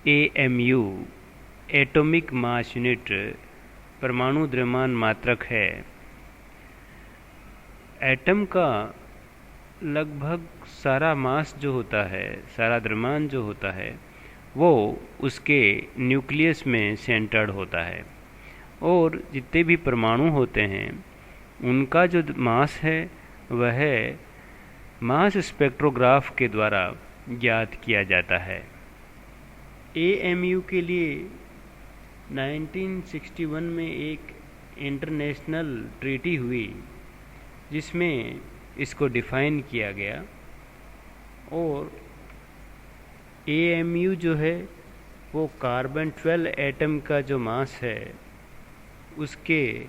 AMU atomic mass unit परमाणु द्रव्यमान मात्रक है। एटम का लगभग सारा मास जो होता है, सारा द्रव्यमान जो होता है, वो उसके न्यूक्लियस में सेंटर्ड होता है और जितने भी परमाणु होते हैं उनका जो मास है वह मास स्पेक्ट्रोग्राफ के द्वारा ज्ञात किया जाता है। AMU के लिए 1961 में एक इंटरनेशनल ट्रीटी हुई जिसमें इसको डिफ़ाइन किया गया और AMU जो है वो कार्बन 12 एटम का जो मास है उसके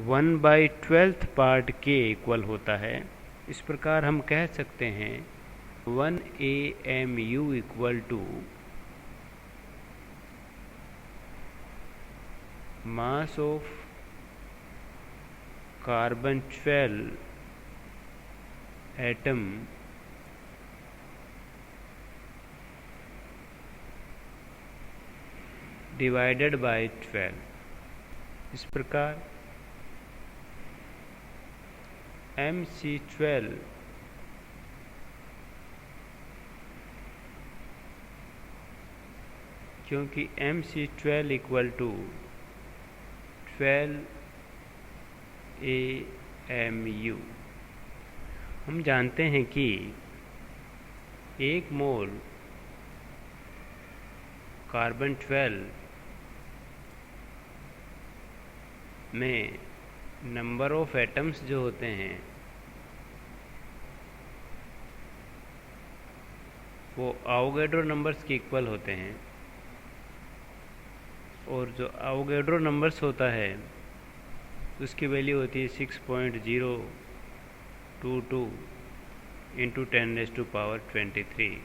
1/12 पार्ट के इक्वल होता है। इस प्रकार हम कह सकते हैं 1 AMU equal to mass of carbon 12 atom divided by 12। इस प्रकार MC12 क्योंकि MC12 इक्वल टू 12 AMU। हम जानते हैं कि 1 मोल कार्बन 12 में नंबर ऑफ एटम्स जो होते हैं वो आवोगैड्रो नंबर्स के इक्वल होते हैं और जो आवोगैड्रो नंबर्स होता है उसकी वैल्यू होती है 6.022 इंटू 10⁻23।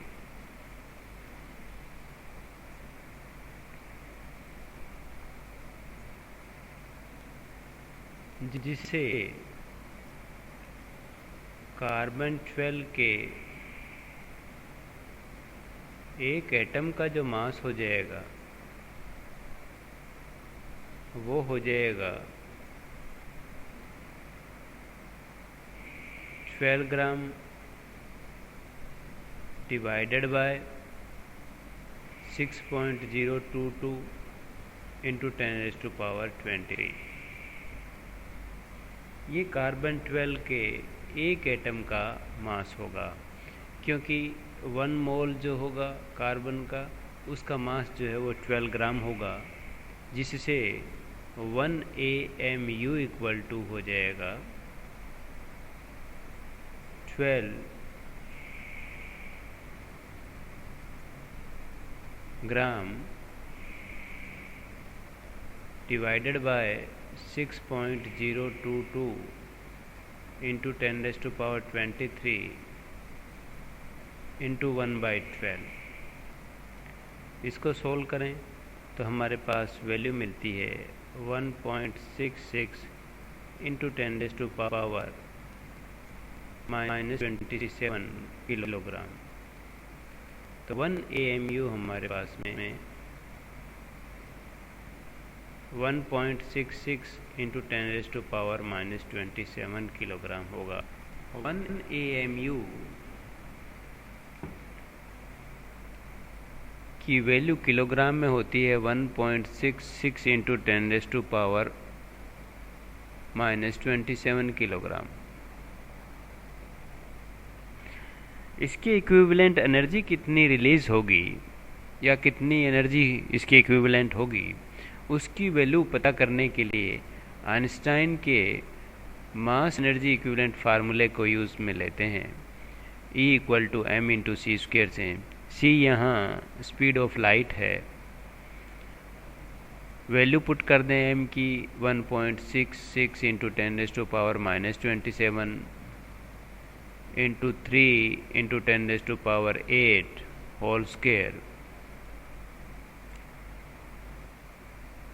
जिससे कार्बन 12 के एक एटम का जो मास हो जाएगा वो हो जाएगा 12 ग्राम डिवाइडेड बाय 6.022 इंटू 10⁻23। ये कार्बन 12 के एक एटम का मास होगा क्योंकि 1 मोल जो होगा कार्बन का उसका मास जो है वो 12 ग्राम होगा, जिससे 1 AMU इक्वल टू हो जाएगा 12 gram divided by 6.022 into 10⁻23 into 1/12। इसको सोल्व करें तो हमारे पास वैल्यू मिलती है 1.66 इंटू 10⁻⁻27 किलोग्राम। तो 1 AMU हमारे पास में 1.66 इंटू 10⁻⁻27 किलोग्राम होगा। 1 AMU की वैल्यू किलोग्राम में होती है 1.66 इंटू 10⁻⁻27 किलोग्राम। इसके इक्विवेलेंट एनर्जी कितनी रिलीज होगी या कितनी एनर्जी इसकी इक्विवेलेंट होगी, उसकी वैल्यू पता करने के लिए आइंस्टाइन के मास एनर्जी इक्विवेलेंट फार्मूले को यूज़ में लेते हैं। E equal to M into C square से C यहाँ स्पीड ऑफ लाइट है, वैल्यू पुट कर दें M की 1.66 into 10⁻⁻27 into 3 into 10⁸ whole square.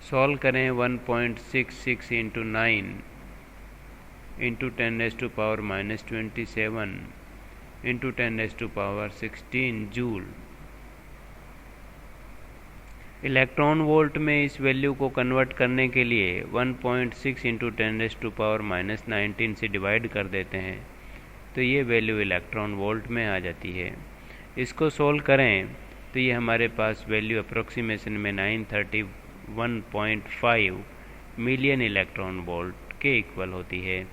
Solve करें 1.66 into 9 into 10⁻⁻27 into 10⁻16 joule. Electron volt में इस वैल्यू को कन्वर्ट करने के लिए 1.6 इंटू 10⁻⁻19 से डिवाइड कर देते हैं, तो ये वैल्यू इलेक्ट्रॉन वोल्ट में आ जाती है। इसको सोल्व करें तो ये हमारे पास वैल्यू अप्रोक्सीमेशन में 931.5 मिलियन इलेक्ट्रॉन वोल्ट के इक्वल होती है।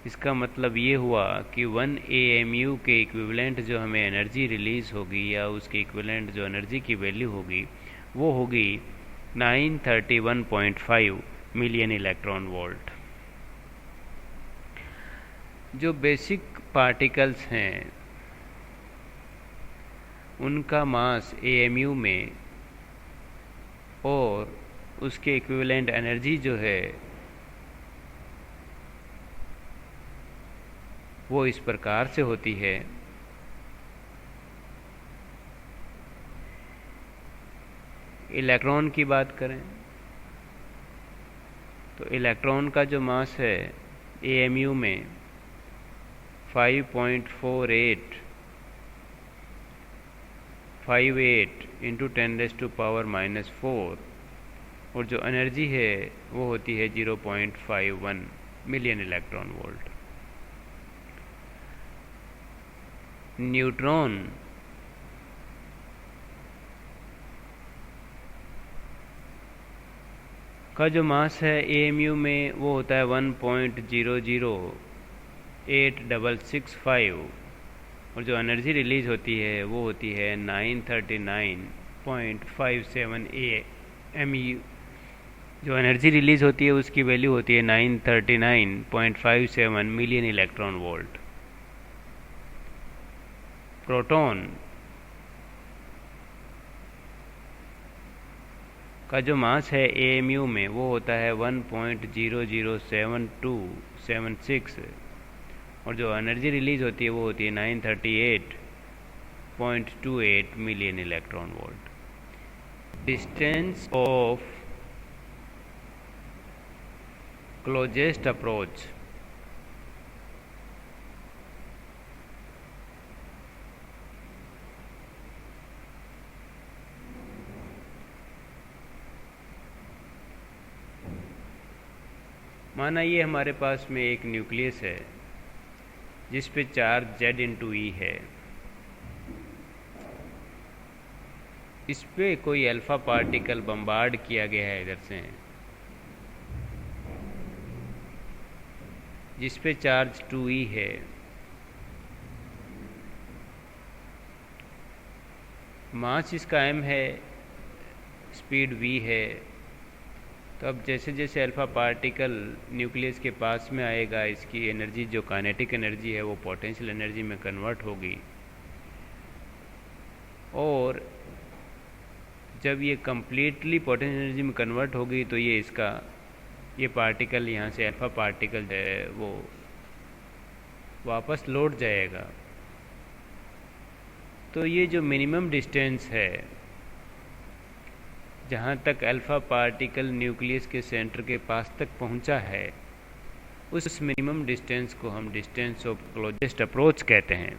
इसका मतलब ये हुआ कि 1 AMU के इक्विवेलेंट जो हमें एनर्जी रिलीज़ होगी या उसके इक्विवेलेंट जो एनर्जी की वैल्यू होगी वो होगी 931.5 मिलियन इलेक्ट्रॉन वोल्ट। जो बेसिक पार्टिकल्स हैं उनका मास AMU में और उसके इक्विवेलेंट एनर्जी जो है वो इस प्रकार से होती है। इलेक्ट्रॉन की बात करें तो इलेक्ट्रॉन का जो मास है AMU में 5.4858 इंटू 10⁻⁻⁴ और जो एनर्जी है वो होती है 0.51 मिलियन इलेक्ट्रॉन वोल्ट। न्यूट्रॉन का जो मास है AMU में वो होता है 1.008665 और जो एनर्जी रिलीज होती है वो होती है 939.57 AMU। जो एनर्जी रिलीज होती है उसकी वैल्यू होती है 939.57 मिलियन इलेक्ट्रॉन वोल्ट। प्रोटॉन का जो मास है AMU में वो होता है 1.007276 और जो एनर्जी रिलीज होती है वो होती है 938.28 million electron volt. Distance of closest approach माना ये हमारे पास में एक न्यूक्लियस है जिस पे चार्ज Z/E है। इस पे कोई अल्फा पार्टिकल बम्बार्ड किया गया है इधर से, जिस पे चार्ज 2E है। मास इसका m है, स्पीड v है। तो अब जैसे जैसे अल्फा पार्टिकल न्यूक्लियस के पास में आएगा इसकी एनर्जी जो काइनेटिक एनर्जी है वो पोटेंशियल एनर्जी में कन्वर्ट होगी और जब ये कम्प्लीटली पोटेंशियल एनर्जी में कन्वर्ट होगी तो ये पार्टिकल यहाँ से अल्फा पार्टिकल है वो वापस लौट जाएगा। तो ये जो मिनिमम डिस्टेंस है जहाँ तक अल्फा पार्टिकल न्यूक्लियस के सेंटर के पास तक पहुँचा है उस मिनिमम डिस्टेंस को हम डिस्टेंस ऑफ क्लोजेस्ट अप्रोच कहते हैं।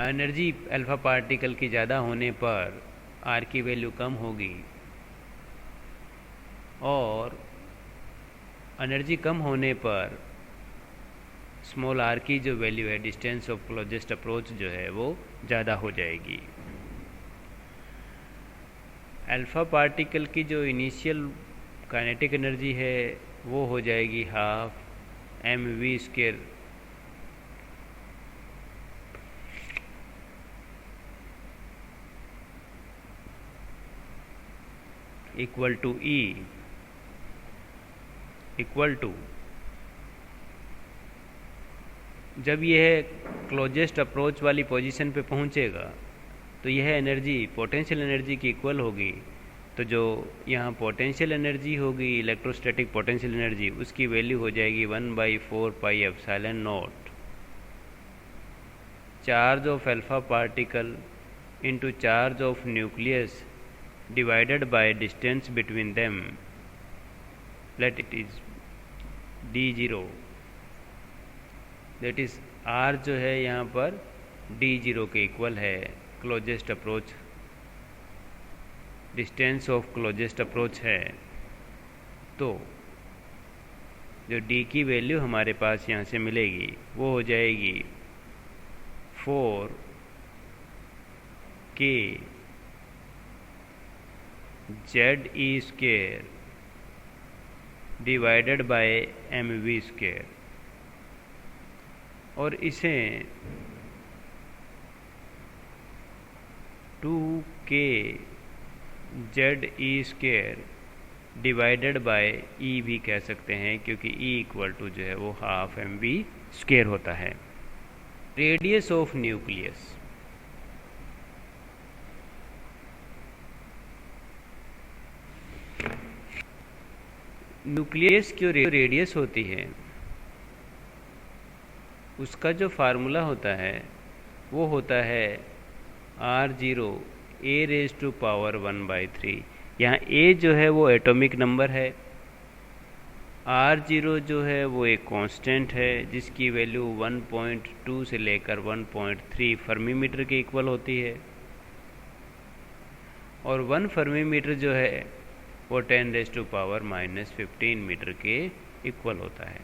एनर्जी अल्फा पार्टिकल की ज़्यादा होने पर R की वैल्यू कम होगी और एनर्जी कम होने पर स्मॉल r की जो वैल्यू है डिस्टेंस ऑफ क्लोजेस्ट अप्रोच जो है वो ज़्यादा हो जाएगी। अल्फा पार्टिकल की जो इनिशियल काइनेटिक एनर्जी है वो हो जाएगी 12 mv² equal to E equal to जब यह क्लोजेस्ट अप्रोच वाली पोजीशन पे पहुंचेगा तो यह एनर्जी पोटेंशियल एनर्जी की इक्वल होगी। तो जो यहाँ पोटेंशियल एनर्जी होगी इलेक्ट्रोस्टैटिक पोटेंशियल एनर्जी उसकी वैल्यू हो जाएगी 1/4πε0 charge of alpha particle into charge of nucleus divided by distance between them, let it is d0। That is R जो है यहाँ पर d0 के इक्वल है closest approach, distance of closest approach है, तो जो डी की वैल्यू हमारे पास यहाँ से मिलेगी वो हो जाएगी 4 के Z E square divided by M V square, और इसे 2 के Z E square divided by E भी कह सकते हैं, क्योंकि ई इक्वल टू जो है वो हाफ एम वी स्क्वेयर होता है। रेडियस ऑफ न्यूक्लियस, न्यूक्लियस की जो रेडियस होती है उसका जो फार्मूला होता है वो होता है R0 a raise to power 1/3। यहाँ a जो है वो एटॉमिक नंबर है, R0 जो है वो एक कांस्टेंट है जिसकी वैल्यू 1.2 से लेकर 1.3 फर्मी मीटर के इक्वल होती है, और 1 फर्मी मीटर जो है वो 10 रेज टू पावर -15 मीटर के इक्वल होता है।